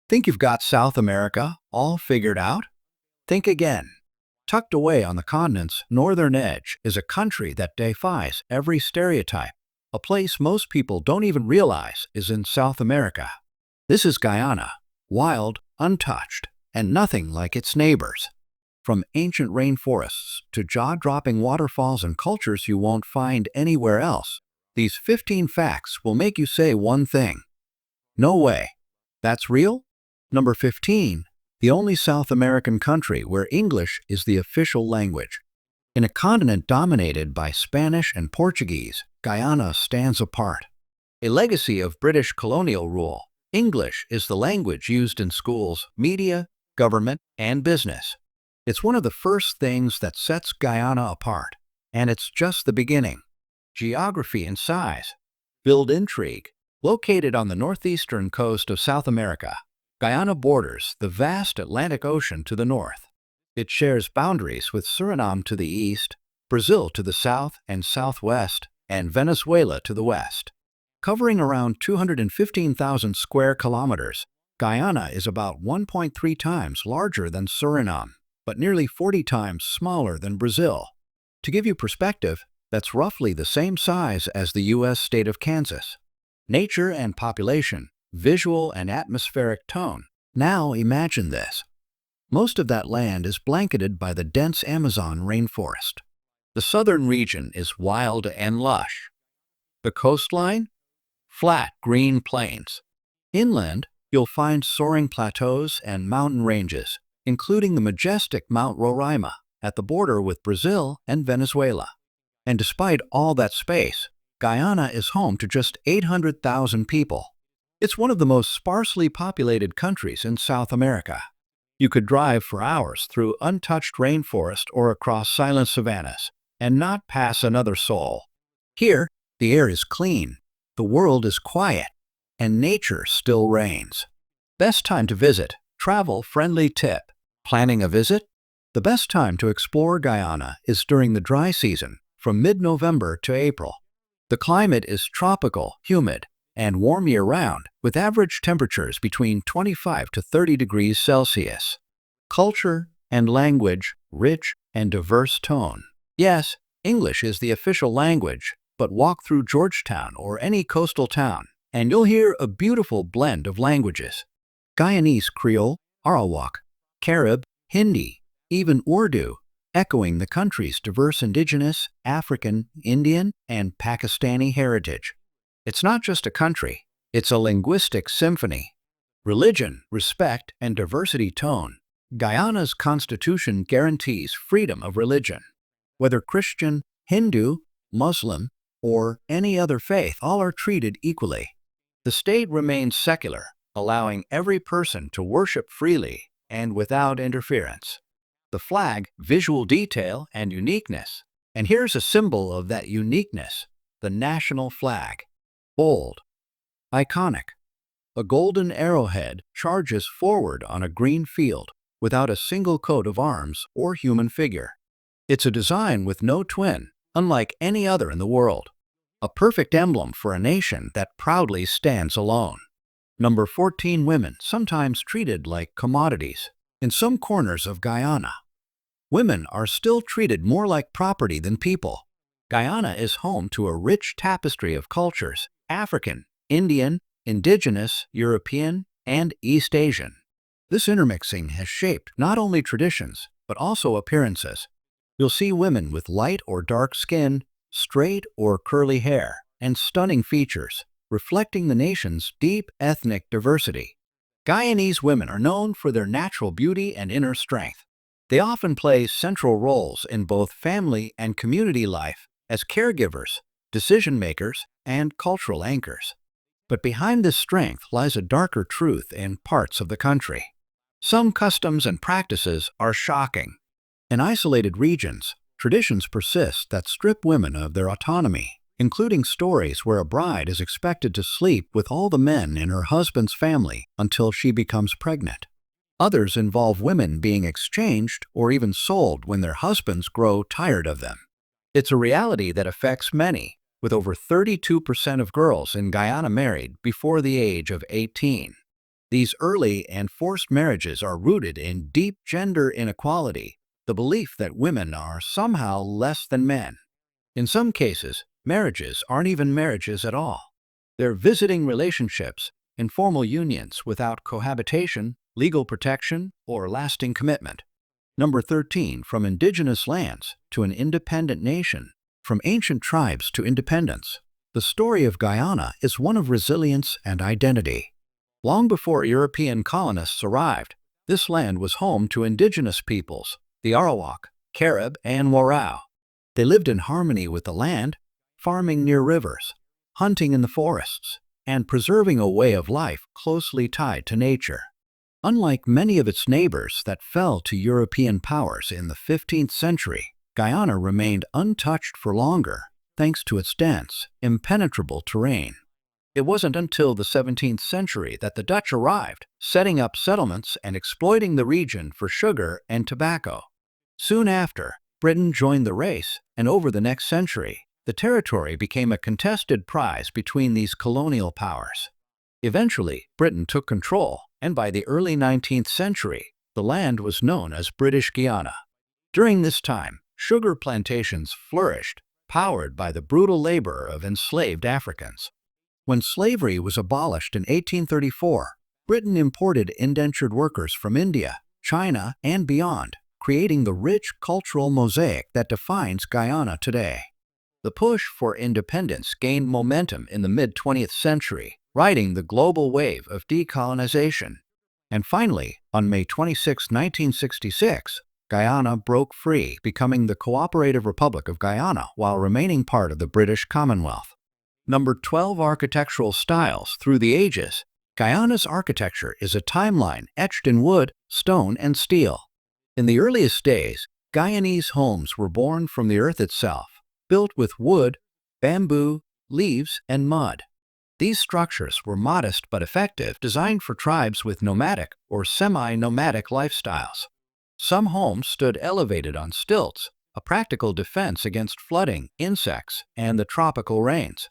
Think you've got South America all figured out? Think again. Tucked away on the continent's northern edge is a country that defies every stereotype, a place most people don't even realize is in South America. This is Guyana, wild, untouched, and nothing like its neighbors. From ancient rainforests to jaw-dropping waterfalls and cultures you won't find anywhere else, these 15 facts will make you say one thing. No way. That's real? Number 15. The only South American country where English is the official language. In a continent dominated by Spanish and Portuguese, Guyana stands apart. A legacy of British colonial rule, English is the language used in schools, media, government, and business. It's one of the first things that sets Guyana apart, and it's just the beginning. Geography and size. Build intrigue. Located on the northeastern coast of South America, Guyana borders the vast Atlantic Ocean to the north. It shares boundaries with Suriname to the east, Brazil to the south and southwest, and Venezuela to the west. Covering around 215,000 square kilometers, Guyana is about 1.3 times larger than Suriname, but nearly 40 times smaller than Brazil. To give you perspective, that's roughly the same size as the U.S. state of Kansas. Nature and population, visual and atmospheric tone. Now imagine this. Most of that land is blanketed by the dense Amazon rainforest. The southern region is wild and lush. The coastline? Flat, green plains. Inland, you'll find soaring plateaus and mountain ranges, including the majestic Mount Roraima at the border with Brazil and Venezuela. And despite all that space, Guyana is home to just 800,000 people. It's one of the most sparsely populated countries in South America. You could drive for hours through untouched rainforest or across silent savannas and not pass another soul. Here, the air is clean, the world is quiet, and nature still reigns. Best time to visit. Travel-friendly tip. Planning a visit? The best time to explore Guyana is during the dry season, from mid-November to April. The climate is tropical, humid, and warm year-round, with average temperatures between 25 to 30 degrees Celsius. Culture and language, rich and diverse tone. Yes, English is the official language, but walk through Georgetown or any coastal town, and you'll hear a beautiful blend of languages. Guyanese Creole, Arawak, Carib, Hindi, even Urdu, echoing the country's diverse indigenous, African, Indian, and Pakistani heritage. It's not just a country, it's a linguistic symphony. Religion, respect, and diversity tone. Guyana's constitution guarantees freedom of religion. Whether Christian, Hindu, Muslim, or any other faith, all are treated equally. The state remains secular, allowing every person to worship freely and without interference. The flag, visual detail, and uniqueness. And here's a symbol of that uniqueness, the national flag. Bold. Iconic. A golden arrowhead charges forward on a green field without a single coat of arms or human figure. It's a design with no twin, unlike any other in the world. A perfect emblem for a nation that proudly stands alone. Number 14. Women, sometimes treated like commodities. In some corners of Guyana, women are still treated more like property than people. Guyana is home to a rich tapestry of cultures: African, Indian, indigenous, European, and East Asian. This intermixing has shaped not only traditions, but also appearances. You'll see women with light or dark skin, straight or curly hair, and stunning features, reflecting the nation's deep ethnic diversity. Guyanese women are known for their natural beauty and inner strength. They often play central roles in both family and community life as caregivers, decision-makers, and cultural anchors. But behind this strength lies a darker truth in parts of the country. Some customs and practices are shocking. In isolated regions, traditions persist that strip women of their autonomy, including stories where a bride is expected to sleep with all the men in her husband's family until she becomes pregnant. Others involve women being exchanged or even sold when their husbands grow tired of them. It's a reality that affects many, with over 32% of girls in Guyana married before the age of 18. These early and forced marriages are rooted in deep gender inequality, the belief that women are somehow less than men. In some cases, marriages aren't even marriages at all. They're visiting relationships, informal unions without cohabitation, legal protection, or lasting commitment. Number 13, from indigenous lands to an independent nation, from ancient tribes to independence. The story of Guyana is one of resilience and identity. Long before European colonists arrived, this land was home to indigenous peoples, the Arawak, Carib, and Warao. They lived in harmony with the land, farming near rivers, hunting in the forests, and preserving a way of life closely tied to nature. Unlike many of its neighbors that fell to European powers in the 15th century, Guyana remained untouched for longer thanks to its dense, impenetrable terrain. It wasn't until the 17th century that the Dutch arrived, setting up settlements and exploiting the region for sugar and tobacco. Soon after, Britain joined the race, and over the next century, the territory became a contested prize between these colonial powers. Eventually, Britain took control, and by the early 19th century, the land was known as British Guiana. During this time, sugar plantations flourished, powered by the brutal labor of enslaved Africans. When slavery was abolished in 1834, Britain imported indentured workers from India, China, and beyond, creating the rich cultural mosaic that defines Guyana today. The push for independence gained momentum in the mid-20th century, riding the global wave of decolonization. And finally, on May 26, 1966, Guyana broke free, becoming the Cooperative Republic of Guyana while remaining part of the British Commonwealth. Number 12, architectural styles through the ages. Guyana's architecture is a timeline etched in wood, stone, and steel. In the earliest days, Guyanese homes were born from the earth itself, built with wood, bamboo, leaves, and mud. These structures were modest but effective, designed for tribes with nomadic or semi-nomadic lifestyles. Some homes stood elevated on stilts, a practical defense against flooding, insects, and the tropical rains.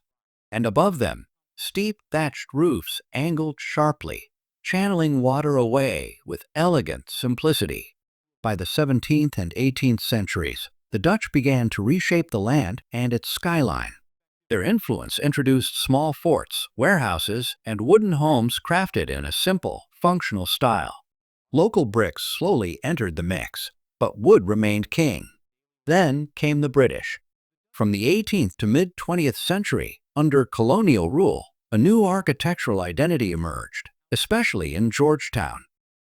And above them, steep thatched roofs angled sharply, channeling water away with elegant simplicity. By the 17th and 18th centuries, the Dutch began to reshape the land and its skyline. Their influence introduced small forts, warehouses, and wooden homes crafted in a simple, functional style. Local bricks slowly entered the mix, but wood remained king. Then came the British. From the 18th to mid-20th century, under colonial rule, a new architectural identity emerged, especially in Georgetown.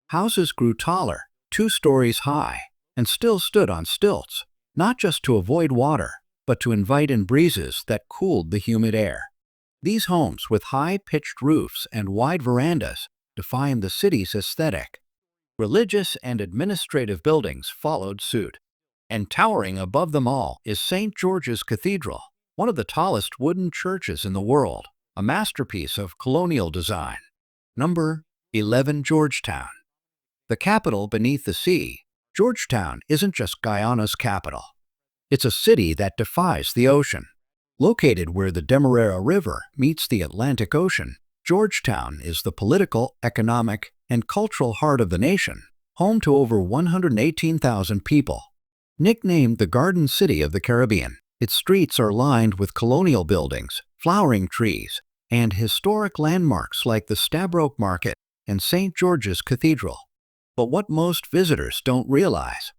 Houses grew taller, 2 stories high, and still stood on stilts, not just to avoid water, but to invite in breezes that cooled the humid air. These homes with high-pitched roofs and wide verandas defined the city's aesthetic. Religious and administrative buildings followed suit. And towering above them all is St. George's Cathedral, one of the tallest wooden churches in the world, a masterpiece of colonial design. Number 11, Georgetown. The capital beneath the sea, Georgetown isn't just Guyana's capital. It's a city that defies the ocean. Located where the Demerara River meets the Atlantic Ocean, Georgetown is the political, economic, and cultural heart of the nation, home to over 118,000 people. Nicknamed the Garden City of the Caribbean, its streets are lined with colonial buildings, flowering trees, and historic landmarks like the Stabroek Market and St. George's Cathedral. But what most visitors don't realize,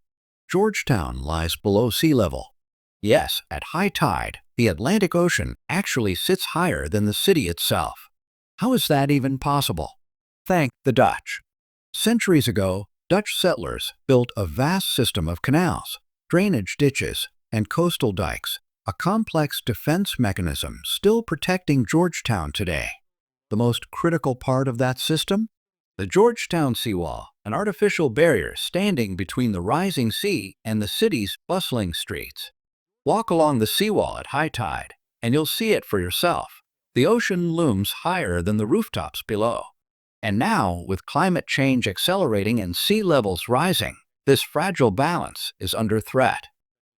Georgetown lies below sea level. Yes, at high tide, the Atlantic Ocean actually sits higher than the city itself. How is that even possible? Thank the Dutch. Centuries ago, Dutch settlers built a vast system of canals, drainage ditches, and coastal dikes, a complex defense mechanism still protecting Georgetown today. The most critical part of that system? The Georgetown seawall, an artificial barrier standing between the rising sea and the city's bustling streets. Walk along the seawall at high tide, and you'll see it for yourself. The ocean looms higher than the rooftops below. And now, with climate change accelerating and sea levels rising, this fragile balance is under threat.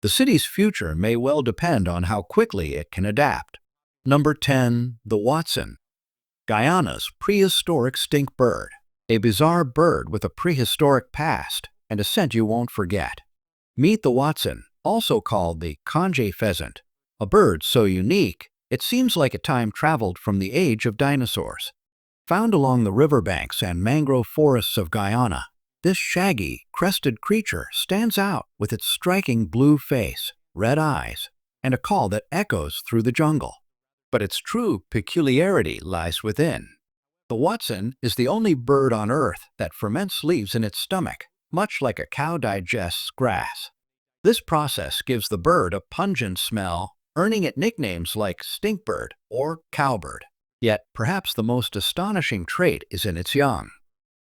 The city's future may well depend on how quickly it can adapt. Number 10, the Watson. Guyana's prehistoric stink bird. a bizarre bird with a prehistoric past and a scent you won't forget. Meet the Watson, also called the conge pheasant, a bird so unique it seems like it time traveled from the age of dinosaurs. Found along the riverbanks and mangrove forests of Guyana, this shaggy, crested creature stands out with its striking blue face, red eyes, and a call that echoes through the jungle. But its true peculiarity lies within. The Watson is the only bird on Earth that ferments leaves in its stomach, much like a cow digests grass. This process gives the bird a pungent smell, earning it nicknames like stinkbird or cowbird. Yet, perhaps the most astonishing trait is in its young.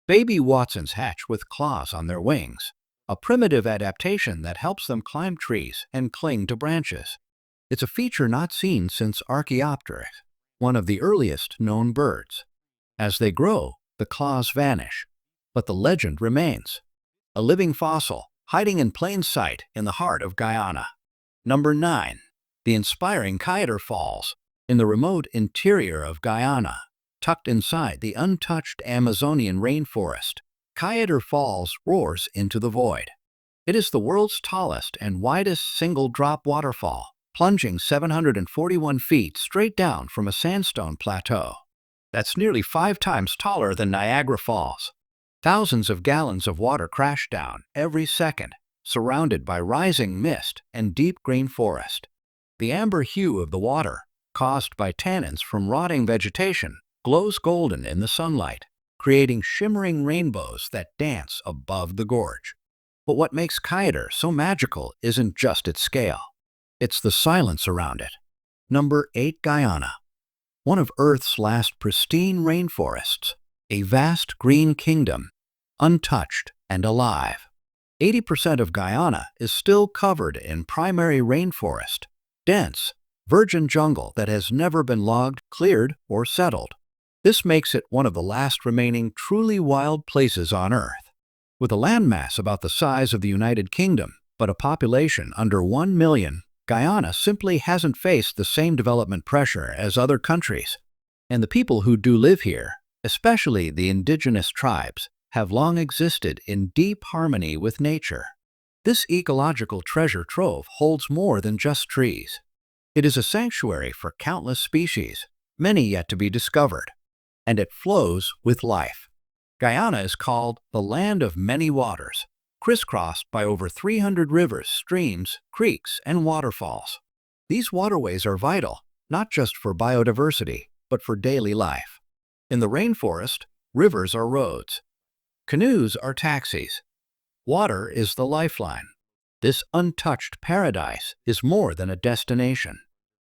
Baby Watsons hatch with claws on their wings, a primitive adaptation that helps them climb trees and cling to branches. It's a feature not seen since Archaeopteryx, one of the earliest known birds. As they grow, the claws vanish, but the legend remains. A living fossil, hiding in plain sight in the heart of Guyana. Number 9. The inspiring Kaieteur Falls. In the remote interior of Guyana, tucked inside the untouched Amazonian rainforest, Kaieteur Falls roars into the void. It is the world's tallest and widest single-drop waterfall, plunging 741 feet straight down from a sandstone plateau. That's nearly 5 times taller than Niagara Falls. Thousands of gallons of water crash down every second, surrounded by rising mist and deep green forest. The amber hue of the water, caused by tannins from rotting vegetation, glows golden in the sunlight, creating shimmering rainbows that dance above the gorge. But what makes Kaieteur so magical isn't just its scale. It's the silence around it. Number 8. Guyana. One of Earth's last pristine rainforests, a vast green kingdom, untouched and alive. 80% of Guyana is still covered in primary rainforest, dense, virgin jungle that has never been logged, cleared, or settled. This makes it one of the last remaining truly wild places on Earth. With a landmass about the size of the United Kingdom, but a population under 1 million, Guyana simply hasn't faced the same development pressure as other countries. And the people who do live here, especially the indigenous tribes, have long existed in deep harmony with nature. This ecological treasure trove holds more than just trees. It is a sanctuary for countless species, many yet to be discovered, and it flows with life. Guyana is called the land of many waters, crisscrossed by over 300 rivers, streams, creeks, and waterfalls. These waterways are vital, not just for biodiversity, but for daily life. In the rainforest, rivers are roads. Canoes are taxis. Water is the lifeline. This untouched paradise is more than a destination.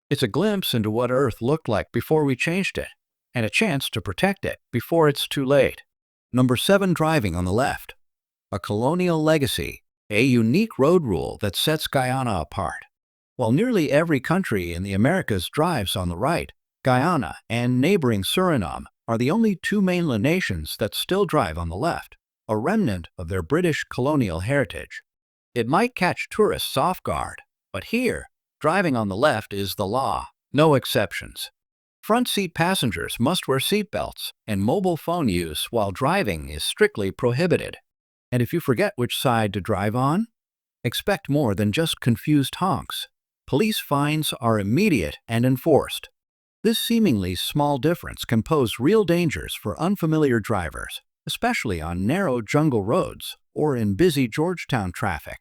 It's a glimpse into what Earth looked like before we changed it, and a chance to protect it before it's too late. Number 7. Driving on the left. A colonial legacy, a unique road rule that sets Guyana apart. While nearly every country in the Americas drives on the right, Guyana and neighboring Suriname are the only 2 mainland nations that still drive on the left, a remnant of their British colonial heritage. It might catch tourists off guard, but here, driving on the left is the law, no exceptions. Front seat passengers must wear seatbelts, and mobile phone use while driving is strictly prohibited. And if you forget which side to drive on, expect more than just confused honks. Police fines are immediate and enforced. This seemingly small difference can pose real dangers for unfamiliar drivers, especially on narrow jungle roads or in busy Georgetown traffic.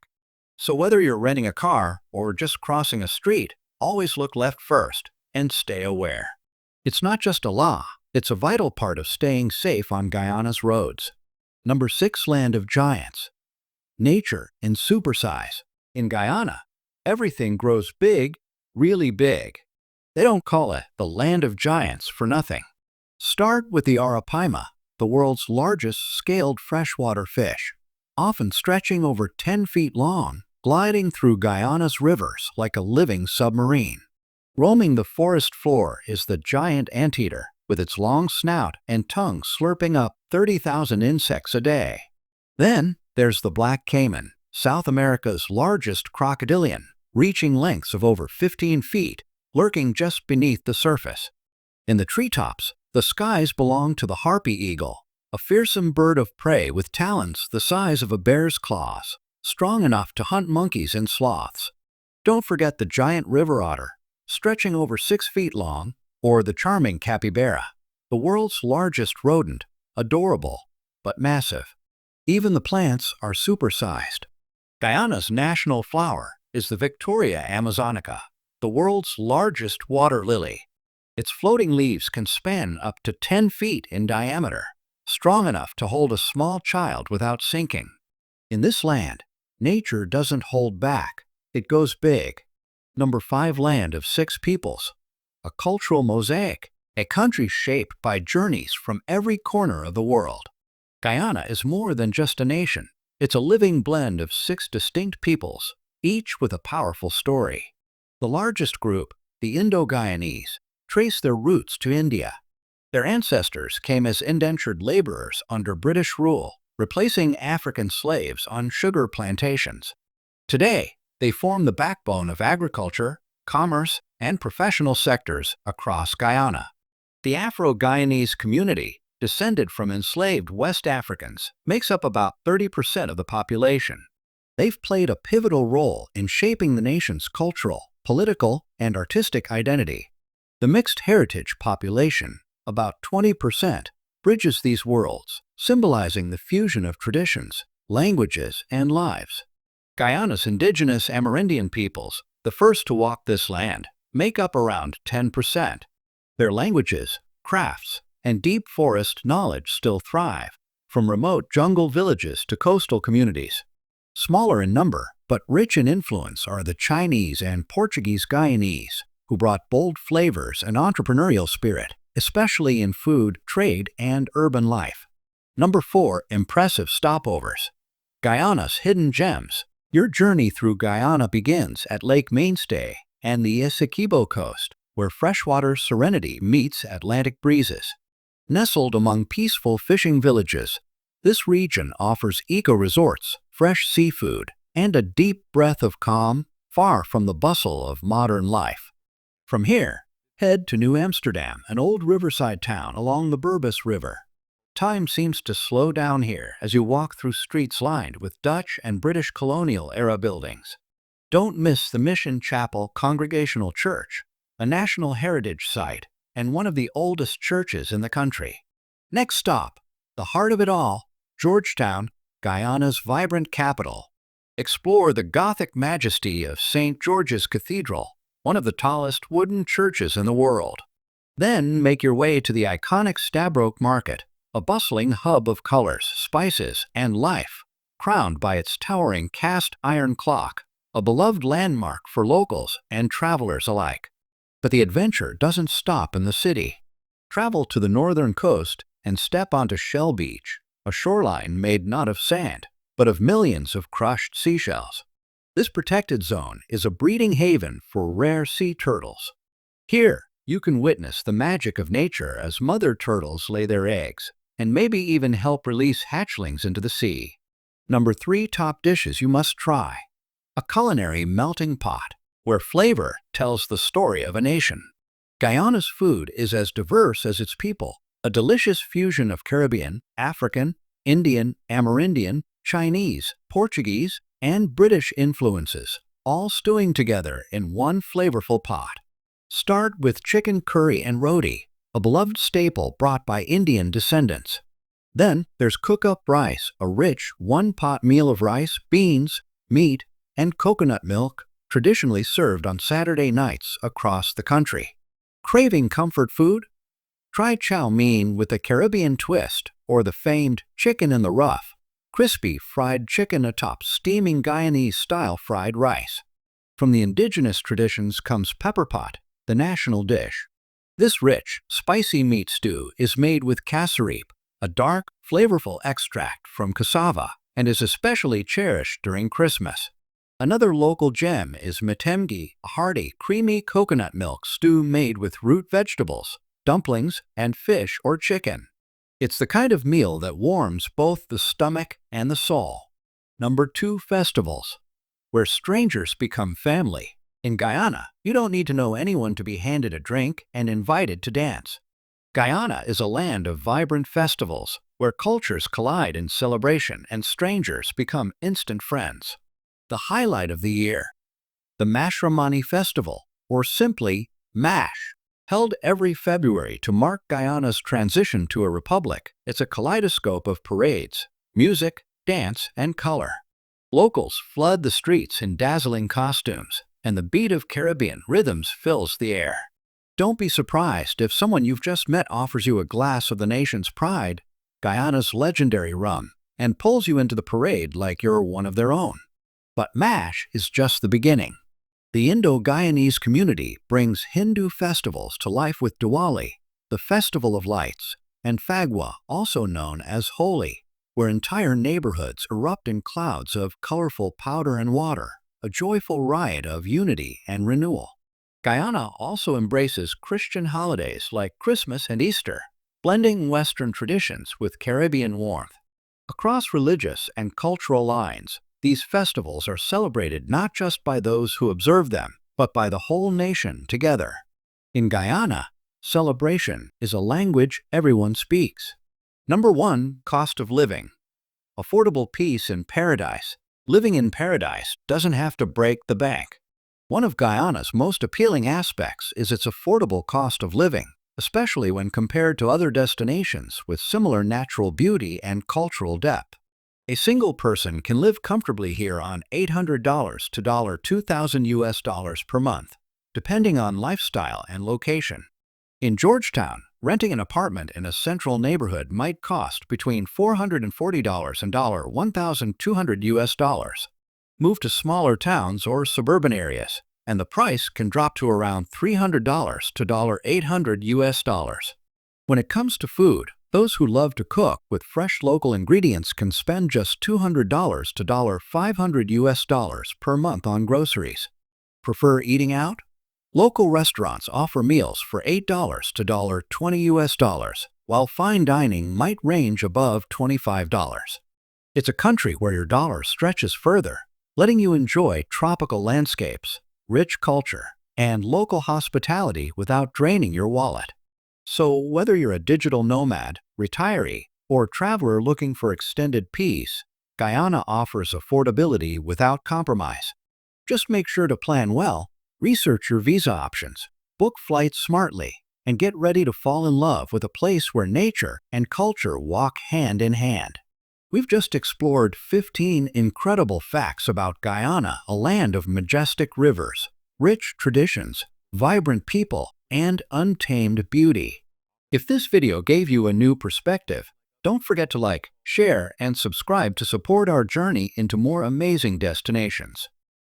So whether you're renting a car or just crossing a street, always look left first and stay aware. It's not just a law, it's a vital part of staying safe on Guyana's roads. Number 6. Land of giants. Nature in supersize. In Guyana, everything grows big, really big. They don't call it the land of giants for nothing. Start with the arapaima, the world's largest scaled freshwater fish, often stretching over 10 feet long, gliding through Guyana's rivers like a living submarine. Roaming the forest floor is the giant anteater, with its long snout and tongue slurping up 30,000 insects a day. Then there's the black caiman, South America's largest crocodilian, reaching lengths of over 15 feet, lurking just beneath the surface. In the treetops, the skies belong to the harpy eagle, a fearsome bird of prey with talons the size of a bear's claws, strong enough to hunt monkeys and sloths. Don't forget the giant river otter, stretching over 6 feet long, or the charming capybara, the world's largest rodent, adorable but massive. Even the plants are supersized. Guyana's national flower is the Victoria amazonica, the world's largest water lily. Its floating leaves can span up to 10 feet in diameter, strong enough to hold a small child without sinking. In this land, nature doesn't hold back, it goes big. Number 5, land of 6 peoples. A cultural mosaic, a country shaped by journeys from every corner of the world. Guyana is more than just a nation. It's a living blend of 6 distinct peoples, each with a powerful story. The largest group, the Indo-Guyanese, trace their roots to India. Their ancestors came as indentured laborers under British rule, replacing African slaves on sugar plantations. Today, they form the backbone of agriculture, commerce, and professional sectors across Guyana. The Afro-Guyanese community, descended from enslaved West Africans, makes up about 30% of the population. They've played a pivotal role in shaping the nation's cultural, political, and artistic identity. The mixed heritage population, about 20%, bridges these worlds, symbolizing the fusion of traditions, languages, and lives. Guyana's indigenous Amerindian peoples, the first to walk this land, make up around 10%. Their languages, crafts, and deep forest knowledge still thrive, from remote jungle villages to coastal communities. Smaller in number, but rich in influence are the Chinese and Portuguese Guyanese, who brought bold flavors and entrepreneurial spirit, especially in food, trade, and urban life. Number 4, impressive stopovers. Guyana's hidden gems. Your journey through Guyana begins at Lake Mainstay and the Essequibo coast, where freshwater serenity meets Atlantic breezes. Nestled among peaceful fishing villages, this region offers eco-resorts, fresh seafood, and a deep breath of calm, far from the bustle of modern life. From here, head to New Amsterdam, an old riverside town along the Berbice River. Time seems to slow down here as you walk through streets lined with Dutch and British colonial-era buildings. Don't miss the Mission Chapel Congregational Church, a National Heritage Site and one of the oldest churches in the country. Next stop, the heart of it all, Georgetown, Guyana's vibrant capital. Explore the Gothic majesty of St. George's Cathedral, one of the tallest wooden churches in the world. Then make your way to the iconic Stabroek Market, a bustling hub of colors, spices, and life, crowned by its towering cast iron clock, a beloved landmark for locals and travelers alike. But the adventure doesn't stop in the city. Travel to the northern coast and step onto Shell Beach, a shoreline made not of sand, but of millions of crushed seashells. This protected zone is a breeding haven for rare sea turtles. Here, you can witness the magic of nature as mother turtles lay their eggs, and maybe even help release hatchlings into the sea. Number 3, top dishes you must try. A culinary melting pot, where flavor tells the story of a nation. Guyana's food is as diverse as its people, a delicious fusion of Caribbean, African, Indian, Amerindian, Chinese, Portuguese, and British influences, all stewing together in one flavorful pot. Start with chicken curry and roti, a beloved staple brought by Indian descendants. Then there's cook-up rice, a rich one-pot meal of rice, beans, meat, and coconut milk, traditionally served on Saturday nights across the country. Craving comfort food? Try chow mein with a Caribbean twist, or the famed chicken in the rough, crispy fried chicken atop steaming Guyanese-style fried rice. From the indigenous traditions comes pepper pot, the national dish. This rich, spicy meat stew is made with cassareep, a dark, flavorful extract from cassava, and is especially cherished during Christmas. Another local gem is metemgi, a hearty, creamy coconut milk stew made with root vegetables, dumplings, and fish or chicken. It's the kind of meal that warms both the stomach and the soul. Number 2, festivals, where strangers become family. In Guyana, you don't need to know anyone to be handed a drink and invited to dance. Guyana is a land of vibrant festivals, where cultures collide in celebration and strangers become instant friends. The highlight of the year, the Mashramani Festival, or simply MASH, held every February to mark Guyana's transition to a republic. It's a kaleidoscope of parades, music, dance, and color. Locals flood the streets in dazzling costumes, and the beat of Caribbean rhythms fills the air. Don't be surprised if someone you've just met offers you a glass of the nation's pride, Guyana's legendary rum, and pulls you into the parade like you're one of their own. But MASH is just the beginning. The Indo-Guyanese community brings Hindu festivals to life with Diwali, the Festival of Lights, and Phagwa, also known as Holi, where entire neighborhoods erupt in clouds of colorful powder and water, a joyful riot of unity and renewal. Guyana also embraces Christian holidays like Christmas and Easter, blending Western traditions with Caribbean warmth. Across religious and cultural lines, these festivals are celebrated not just by those who observe them, but by the whole nation together. In Guyana, celebration is a language everyone speaks. Number 1, cost of living. Affordable peace in paradise. Living in paradise doesn't have to break the bank. One of Guyana's most appealing aspects is its affordable cost of living, especially when compared to other destinations with similar natural beauty and cultural depth. A single person can live comfortably here on $800 to $2,000 per month, depending on lifestyle and location. In Georgetown, renting an apartment in a central neighborhood might cost between $440 and $1,200. Move to smaller towns or suburban areas, and the price can drop to around $300 to $800. When it comes to food, those who love to cook with fresh local ingredients can spend just $200 to $500 per month on groceries. Prefer eating out? Local restaurants offer meals for $8 to $20, while fine dining might range above $25. It's a country where your dollar stretches further, letting you enjoy tropical landscapes, rich culture, and local hospitality without draining your wallet. So whether you're a digital nomad, retiree, or traveler looking for extended peace, Guyana offers affordability without compromise. Just make sure to plan well, research your visa options, book flights smartly, and get ready to fall in love with a place where nature and culture walk hand in hand. We've just explored 15 incredible facts about Guyana, a land of majestic rivers, rich traditions, vibrant people, and untamed beauty. If this video gave you a new perspective, don't forget to like, share, and subscribe to support our journey into more amazing destinations.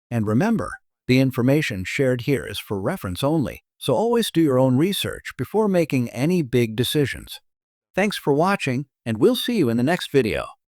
And remember, the information shared here is for reference only, so always do your own research before making any big decisions. Thanks for watching, and we'll see you in the next video.